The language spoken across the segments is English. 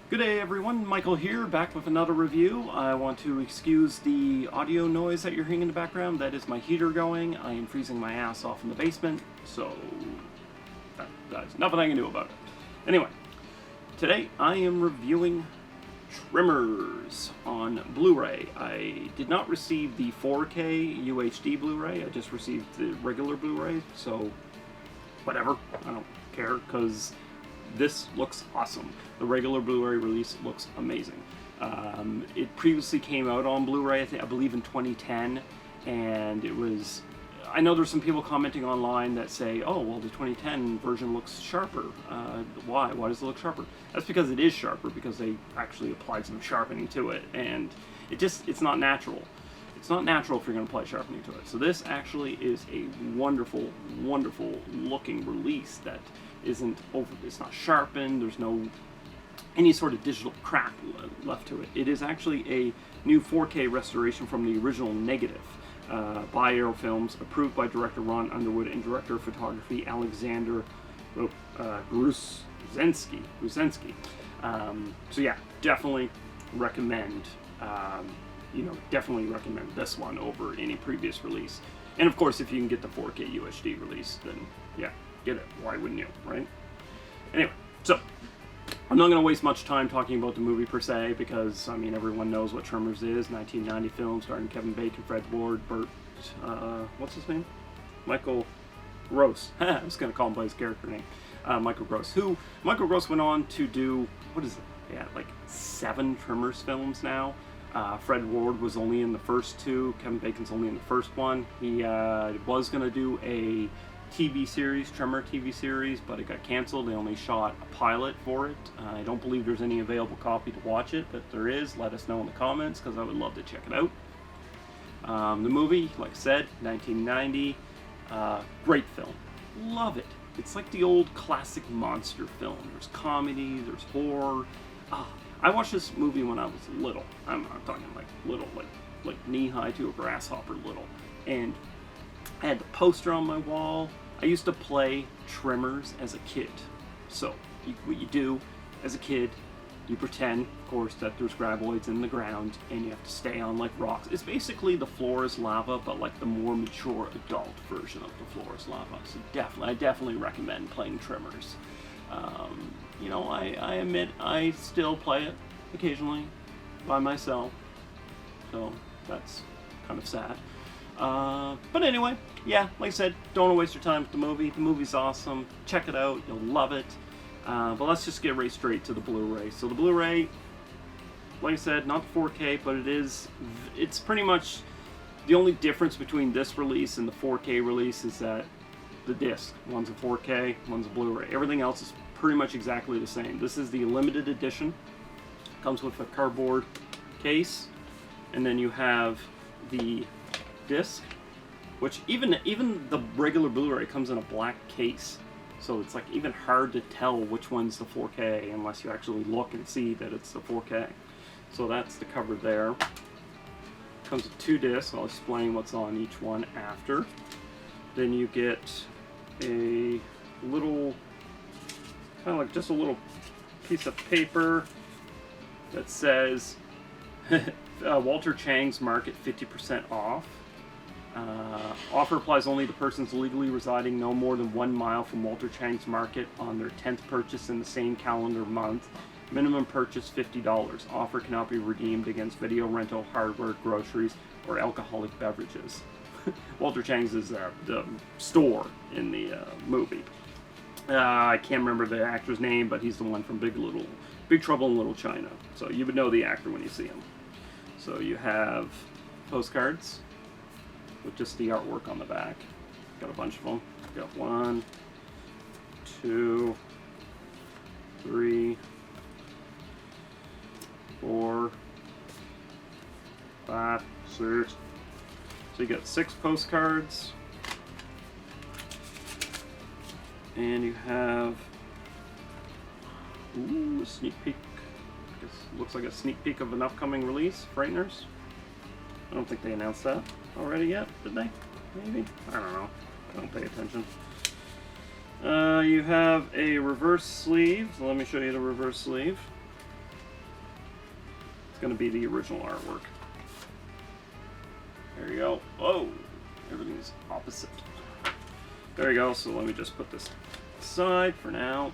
Good day everyone, Michael here, back with another review. I want to excuse the audio noise that you're hearing in the background. That is my heater going. I am freezing my ass off in the basement, so that's nothing I can do about it. Anyway, today I am reviewing Tremors on Blu-ray. I did not receive the 4K UHD Blu-ray, I just received the regular Blu-ray, so whatever, I don't care, because this looks awesome. The regular Blu-ray release looks amazing. It previously came out on Blu-ray, I believe in 2010, and it was... I know there's some people commenting online that say, oh, well, the 2010 version looks sharper. Why? Why does it look sharper? That's because it is sharper, because they actually applied some sharpening to it, and it's not natural. It's not natural if you're going to apply sharpening to it. So this actually is a wonderful, wonderful looking release that isn't over, it's not sharpened, there's no any sort of digital crap left to it. It is actually a new 4K restoration from the original negative by Arrow Films, approved by director Ron Underwood and director of photography Alexander Gruzensky. So yeah, definitely recommend definitely recommend this one over any previous release. And of course, if you can get the 4K UHD release, then yeah, get it. Why wouldn't you, right? Anyway, so I'm not going to waste much time talking about the movie per se, because I mean everyone knows what Tremors is. 1990 film starring Kevin Bacon, Fred Ward, what's his name? Michael Gross. I was going to call him by his character name. Michael Gross. Michael Gross went on to do, what is it? Yeah, like 7 Tremors films now. Fred Ward was only in the first 2. Kevin Bacon's only in the first one. He was going to do a TV series, Tremor TV series, but it got canceled. They only shot a pilot for it. I don't believe there's any available copy to watch it, but if there is, let us know in the comments, because I would love to check it out. The movie, like I said, 1990, great film. Love it. It's like the old classic monster film. There's comedy, there's horror. I watched this movie when I was little. I'm talking like little, like knee-high to a grasshopper little. And I had the poster on my wall. I used to play Tremors as a kid. So, what you do as a kid, you pretend, of course, that there's graboids in the ground, and you have to stay on like rocks. It's basically the floor is lava, but like the more mature adult version of the floor is lava. So I definitely recommend playing Tremors. I admit I still play it occasionally by myself, so that's kind of sad. But anyway, yeah, like I said, don't waste your time with the movie. The movie's awesome. Check it out. You'll love it. But let's just get right straight to the Blu-ray. So the Blu-ray, like I said, not the 4K, but it's pretty much the only difference between this release and the 4K release is that the disc. One's a 4K, one's a Blu-ray. Everything else is pretty much exactly the same. This is the limited edition. Comes with a cardboard case, and then you have the disc, which even the regular Blu-ray comes in a black case, so it's like even hard to tell which one's the 4K unless you actually look and see that it's the 4K. So that's the cover there. Comes with 2 discs. I'll explain what's on each one after. Then you get a little, kind of like just a little piece of paper that says Walter Chang's Market 50% off. Offer applies only to persons legally residing no more than 1 mile from Walter Chang's Market on their 10th purchase in the same calendar month. Minimum purchase $50. Offer cannot be redeemed against video rental, hardware, groceries, or alcoholic beverages. Walter Chang's is the store in the movie. I can't remember the actor's name, but he's the one from Big Trouble in Little China. So you would know the actor when you see him. So you have postcards with just the artwork on the back. Got a bunch of them. Got 1, 2, 3, 4, 5, 6. So you got 6 postcards. And you have a sneak peek. I guess looks like a sneak peek of an upcoming release, Frighteners. I don't think they announced that already yet, did they? Maybe? I don't know. I don't pay attention. You have a reverse sleeve. So let me show you the reverse sleeve. going to be the original artwork. There you go. Oh, everything's opposite. There you go. So let me just put this aside for now.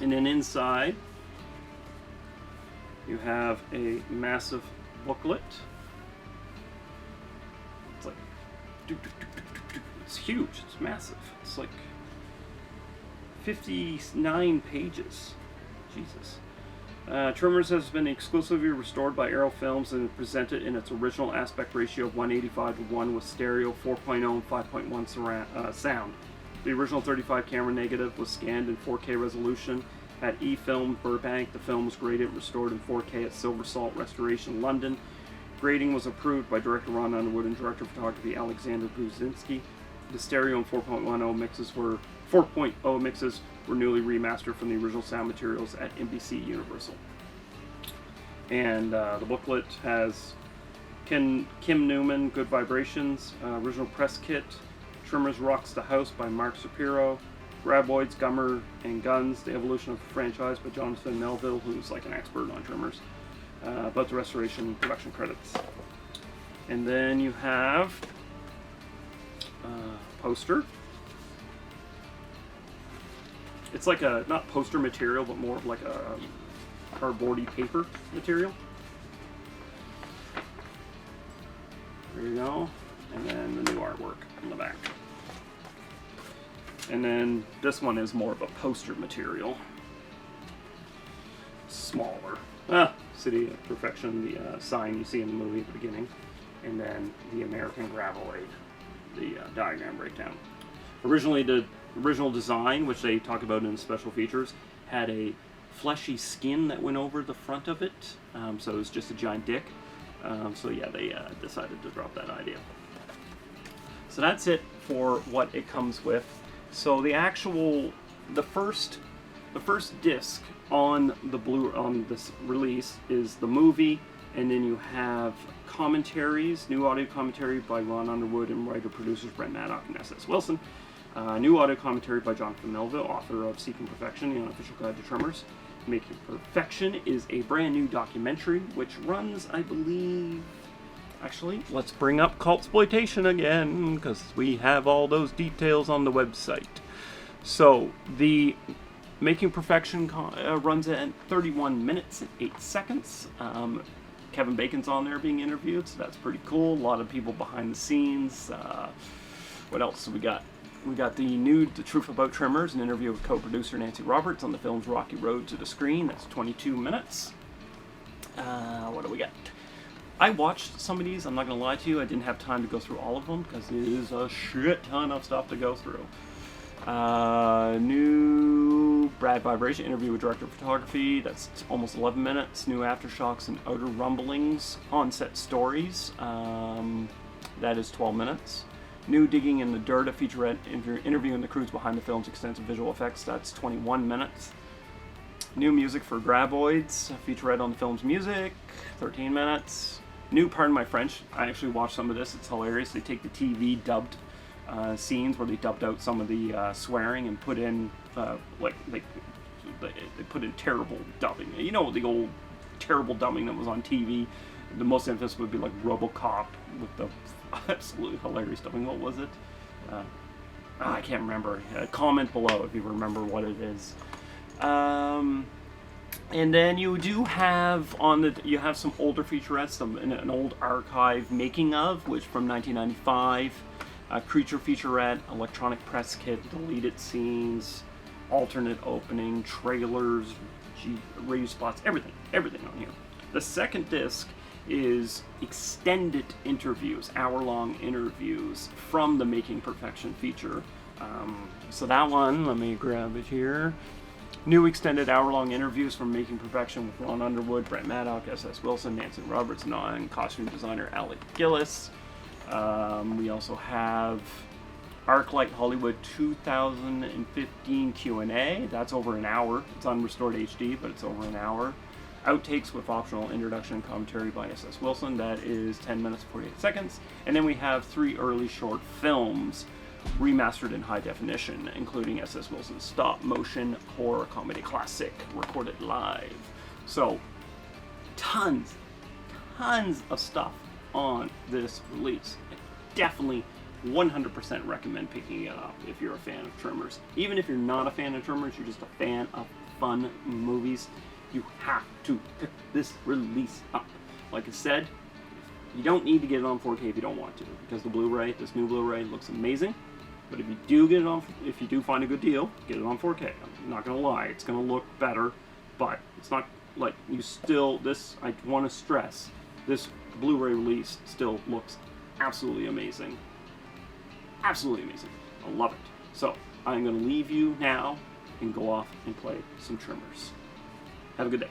And then inside, you have a massive booklet. It's like, it's huge. It's massive. It's like 59 pages. Jesus. Tremors has been exclusively restored by Arrow Films and presented in its original aspect ratio of 185:1 with stereo 4.0 and 5.1 sound. The original 35 camera negative was scanned in 4K resolution at eFilm Burbank. The film was graded and restored in 4K at Silver Salt Restoration London. Grading was approved by director Ron Underwood and director of photography Alexander Buzinski. The stereo and 4.0 mixes were newly remastered from the original sound materials at NBC Universal. And the booklet has Kim Newman, Good Vibrations, original press kit, Tremors Rocks the House by Mark Shapiro, Graboids, Gummer, and Guns, The Evolution of the Franchise by Jonathan Melville, who's like an expert on Tremors, about the restoration and production credits. And then you have a poster. It's like a, not poster material, but more of like a cardboardy paper material. There you go. And then the new artwork on the back. And then this one is more of a poster material. Smaller. City of Perfection, the sign you see in the movie at the beginning. And then the American Graboid, the diagram breakdown. Originally, the original design, which they talk about in the special features, had a fleshy skin that went over the front of it. So it was just a giant dick. So yeah, they decided to drop that idea. So that's it for what it comes with. So the first disc on this release is the movie, and then you have commentaries, new audio commentary by Ron Underwood and writer-producers Brent Maddock and S.S. Wilson. New audio commentary by Jonathan Melville, author of Seeking Perfection, the unofficial guide to Tremors. Making Perfection is a brand new documentary which runs, I believe... Actually, let's bring up Cultsploitation again, because we have all those details on the website. So, the Making Perfection runs at 31 minutes and 8 seconds. Kevin Bacon's on there being interviewed, so that's pretty cool. A lot of people behind the scenes. What else do we got? We got The Truth About Tremors, an interview with co-producer Nancy Roberts on the film's Rocky Road to the Screen. That's 22 minutes. What do we got? I watched some of these, I'm not going to lie to you. I didn't have time to go through all of them because it is a shit ton of stuff to go through. New Brad Vibration interview with director of photography. That's almost 11 minutes. New Aftershocks and Outer Rumblings on-set stories. That is 12 minutes. New Digging in the Dirt, a featurette interviewing the crews behind the film's extensive visual effects. That's 21 minutes. New music for Graboids, a featurette on the film's music. 13 minutes. New, pardon my French, I actually watched some of this. It's hilarious. They take the TV dubbed scenes where they dubbed out some of the swearing and put in they put in terrible dubbing. You know, the old terrible dubbing that was on TV. The most infamous would be like RoboCop with the absolutely hilarious dubbing. What was it? I can't remember. Comment below if you remember what it is. And then you do have you have some older featurettes, an old archive making of, which from 1995, creature featurette, electronic press kit, deleted scenes, alternate opening, trailers, radio spots, everything on here. The second disc is extended interviews, hour-long interviews from the Making Perfection feature. So that one, let me grab it here. New extended hour-long interviews from Making Perfection with Ron Underwood, Brent Maddock, S.S. Wilson, Nancy Roberts, and costume designer Alec Gillis. We also have ArcLight Hollywood 2015 Q&A. That's over an hour. It's on restored HD, but it's over an hour. Outtakes with optional introduction and commentary by S.S. Wilson. That is 10 minutes and 48 seconds. And then we have 3 early short films remastered in high definition, including S.S. Wilson's stop motion horror comedy classic, recorded live. So, tons of stuff on this release. I definitely 100% recommend picking it up if you're a fan of Tremors. Even if you're not a fan of Tremors, you're just a fan of fun movies, you have to pick this release up. Like I said, you don't need to get it on 4K if you don't want to, because the Blu-ray, this new Blu-ray, looks amazing. But if you do get it on, if you do find a good deal, get it on 4K. I'm not gonna lie, it's gonna look better, but it's not like you still. This, I want to stress, this Blu-ray release still looks absolutely amazing. Absolutely amazing. I love it. So I'm gonna leave you now and go off and play some Tremors. Have a good day.